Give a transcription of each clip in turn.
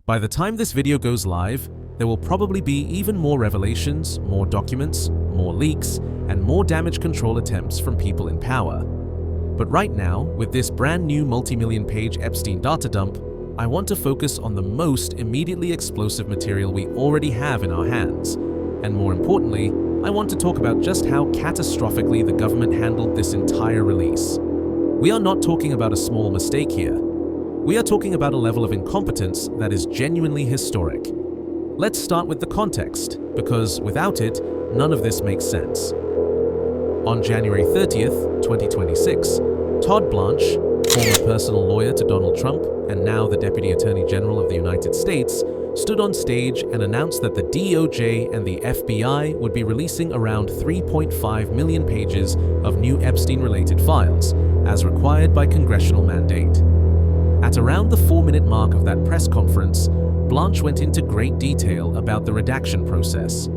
By the time this video goes live, there will probably be even more revelations, more documents, more leaks, and more damage control attempts from people in power. But right now, with this brand new multi-million-page Epstein data dump, I want to focus on the most immediately explosive material we already have in our hands. And more importantly, I want to talk about just how catastrophically the government handled this entire release. We are not talking about a small mistake here. We are talking about a level of incompetence that is genuinely historic. Let's start with the context, because without it, none of this makes sense. On January 30th, 2026, Todd Blanche, former personal lawyer to Donald Trump and now the Deputy Attorney General of the United States, stood on stage and announced that the DOJ and the FBI would be releasing around 3.5 million pages of new Epstein-related files, as required by congressional mandate. At around the 4-minute mark of that press conference, Blanche went into great detail about the redaction process.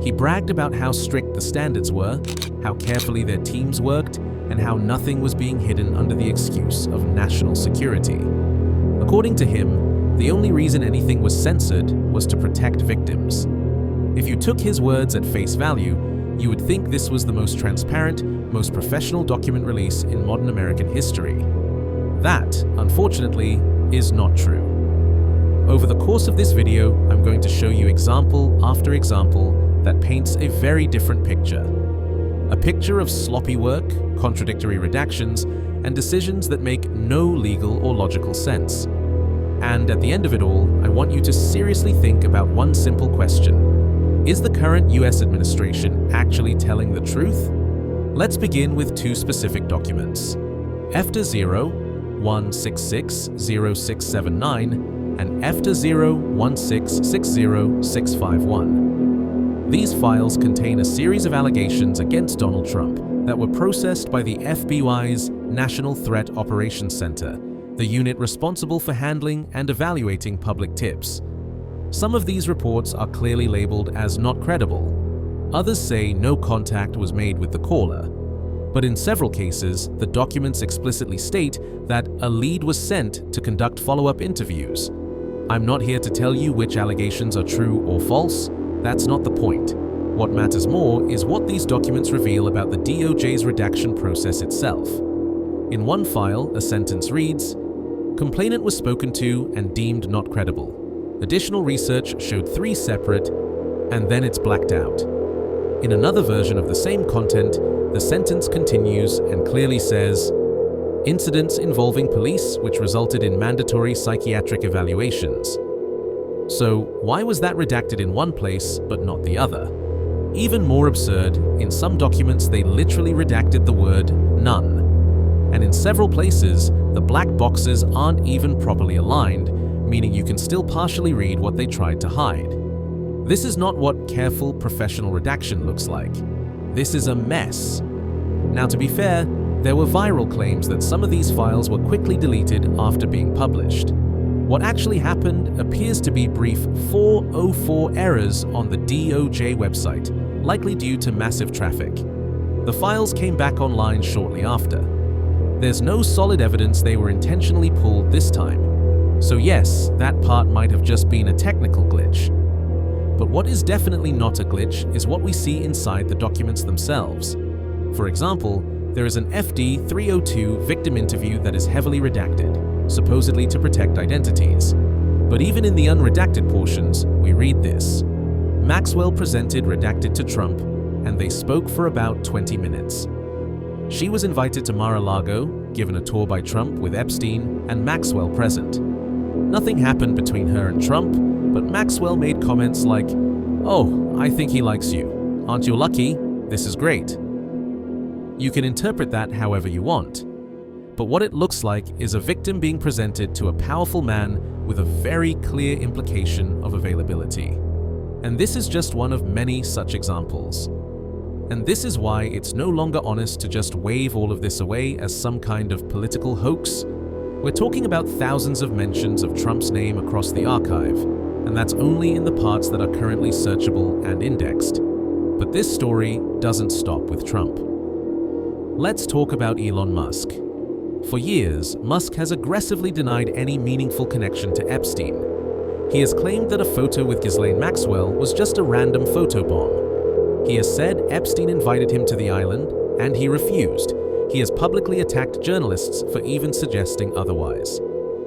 He bragged about how strict the standards were, how carefully their teams worked, and how nothing was being hidden under the excuse of national security. According to him, the only reason anything was censored was to protect victims. If you took his words at face value, you would think this was the most transparent, most professional document release in modern American history. That, unfortunately, is not true. Over the course of this video, I'm going to show you example after example that paints a very different picture. A picture of sloppy work, contradictory redactions, and decisions that make no legal or logical sense. And at the end of it all, I want you to seriously think about one simple question. Is the current US administration actually telling the truth? Let's begin with two specific documents. EFTA 0-166-0679 and EFTA 0-1660651. These files contain a series of allegations against Donald Trump that were processed by the FBI's National Threat Operations Center, the unit responsible for handling and evaluating public tips. Some of these reports are clearly labeled as not credible. Others say no contact was made with the caller. But in several cases, the documents explicitly state that a lead was sent to conduct follow-up interviews. I'm not here to tell you which allegations are true or false. That's not the point. What matters more is what these documents reveal about the DOJ's redaction process itself. In one file, a sentence reads, "Complainant was spoken to and deemed not credible. Additional research showed 3 separate," and then it's blacked out. In another version of the same content, the sentence continues and clearly says, "Incidents involving police which resulted in mandatory psychiatric evaluations." So, why was that redacted in one place but not the other? Even more absurd, in some documents they literally redacted the word "none." And in several places, the black boxes aren't even properly aligned, meaning you can still partially read what they tried to hide. This is not what careful professional redaction looks like. This is a mess. Now, to be fair, there were viral claims that some of these files were quickly deleted after being published. What actually happened appears to be brief 404 errors on the DOJ website, likely due to massive traffic. The files came back online shortly after. There's no solid evidence they were intentionally pulled this time. So yes, that part might have just been a technical glitch. But what is definitely not a glitch is what we see inside the documents themselves. For example, there is an FD 302 victim interview that is heavily redacted, supposedly to protect identities. But even in the unredacted portions, we read this. Maxwell presented redacted to Trump, and they spoke for about 20 minutes. She was invited to Mar-a-Lago, given a tour by Trump with Epstein and Maxwell present. Nothing happened between her and Trump, but Maxwell made comments like, "Oh, I think he likes you. Aren't you lucky? This is great." You can interpret that however you want. But what it looks like is a victim being presented to a powerful man with a very clear implication of availability. And this is just one of many such examples. And this is why it's no longer honest to just wave all of this away as some kind of political hoax. We're talking about thousands of mentions of Trump's name across the archive, and that's only in the parts that are currently searchable and indexed. But this story doesn't stop with Trump. Let's talk about Elon Musk. For years, Musk has aggressively denied any meaningful connection to Epstein. He has claimed that a photo with Ghislaine Maxwell was just a random photobomb. He has said Epstein invited him to the island, and he refused. He has publicly attacked journalists for even suggesting otherwise.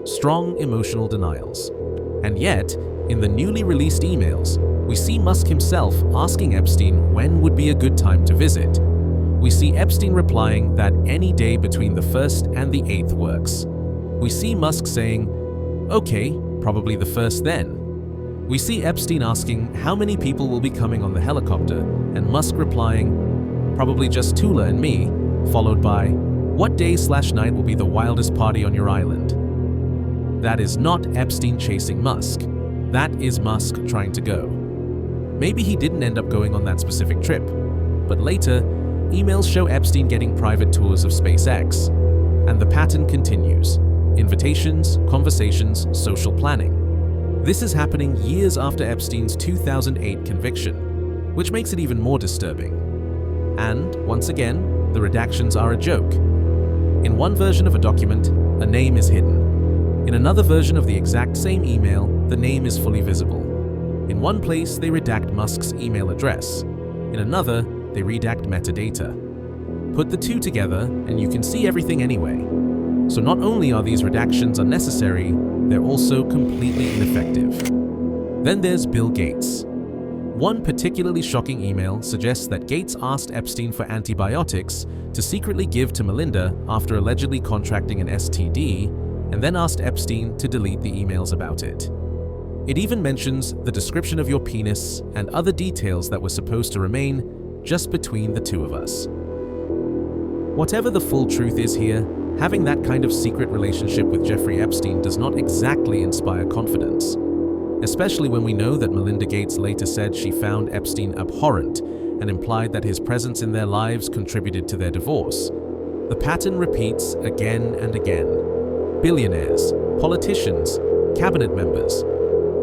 Strong emotional denials. And yet, in the newly released emails, we see Musk himself asking Epstein when would be a good time to visit. We see Epstein replying that any day between the 1st and the 8th works. We see Musk saying, "Okay, probably the 1st then." We see Epstein asking how many people will be coming on the helicopter, and Musk replying, "Probably just Tula and me," followed by, "What day/night will be the wildest party on your island?" That is not Epstein chasing Musk. That is Musk trying to go. Maybe he didn't end up going on that specific trip, but later, emails show Epstein getting private tours of SpaceX, and the pattern continues. Invitations, conversations, social planning. This is happening years after Epstein's 2008 conviction, which makes it even more disturbing. And, once again, the redactions are a joke. In one version of a document, a name is hidden. In another version of the exact same email, the name is fully visible. In one place, they redact Musk's email address. In another, they redact metadata. Put the two together, and you can see everything anyway. So not only are these redactions unnecessary, they're also completely ineffective. Then there's Bill Gates. One particularly shocking email suggests that Gates asked Epstein for antibiotics to secretly give to Melinda after allegedly contracting an STD, and then asked Epstein to delete the emails about it. It even mentions the description of your penis and other details that were supposed to remain just between the two of us. Whatever the full truth is here, having that kind of secret relationship with Jeffrey Epstein does not exactly inspire confidence, especially when we know that Melinda Gates later said she found Epstein abhorrent and implied that his presence in their lives contributed to their divorce. The pattern repeats again and again. Billionaires, politicians, cabinet members,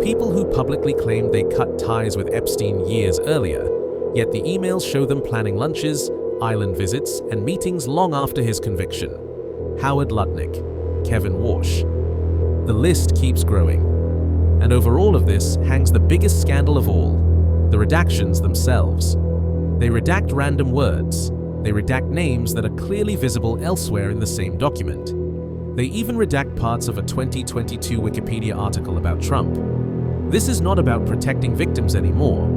people who publicly claimed they cut ties with Epstein years earlier, yet the emails show them planning lunches, island visits, and meetings long after his conviction. Howard Lutnick, Kevin Warsh. The list keeps growing. And over all of this hangs the biggest scandal of all, the redactions themselves. They redact random words. They redact names that are clearly visible elsewhere in the same document. They even redact parts of a 2022 Wikipedia article about Trump. This is not about protecting victims anymore.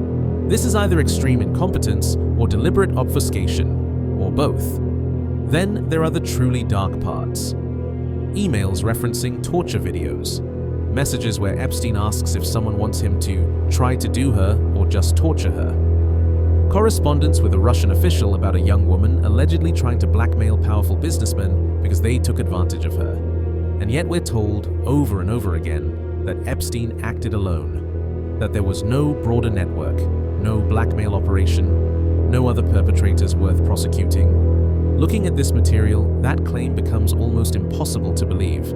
This is either extreme incompetence or deliberate obfuscation, or both. Then there are the truly dark parts. Emails referencing torture videos. Messages where Epstein asks if someone wants him to try to do her or just torture her. Correspondence with a Russian official about a young woman allegedly trying to blackmail powerful businessmen because they took advantage of her. And yet we're told over and over again that Epstein acted alone, that there was no broader network, no blackmail operation, no other perpetrators worth prosecuting. Looking at this material, that claim becomes almost impossible to believe.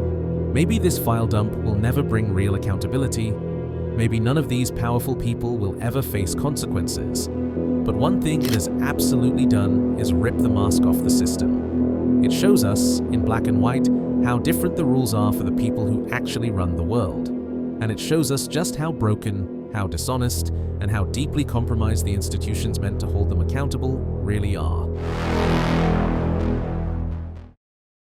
Maybe this file dump will never bring real accountability. Maybe none of these powerful people will ever face consequences. But one thing it has absolutely done is rip the mask off the system. It shows us, in black and white, how different the rules are for the people who actually run the world. And it shows us just how broken, how dishonest, and how deeply compromised the institutions meant to hold them accountable really are.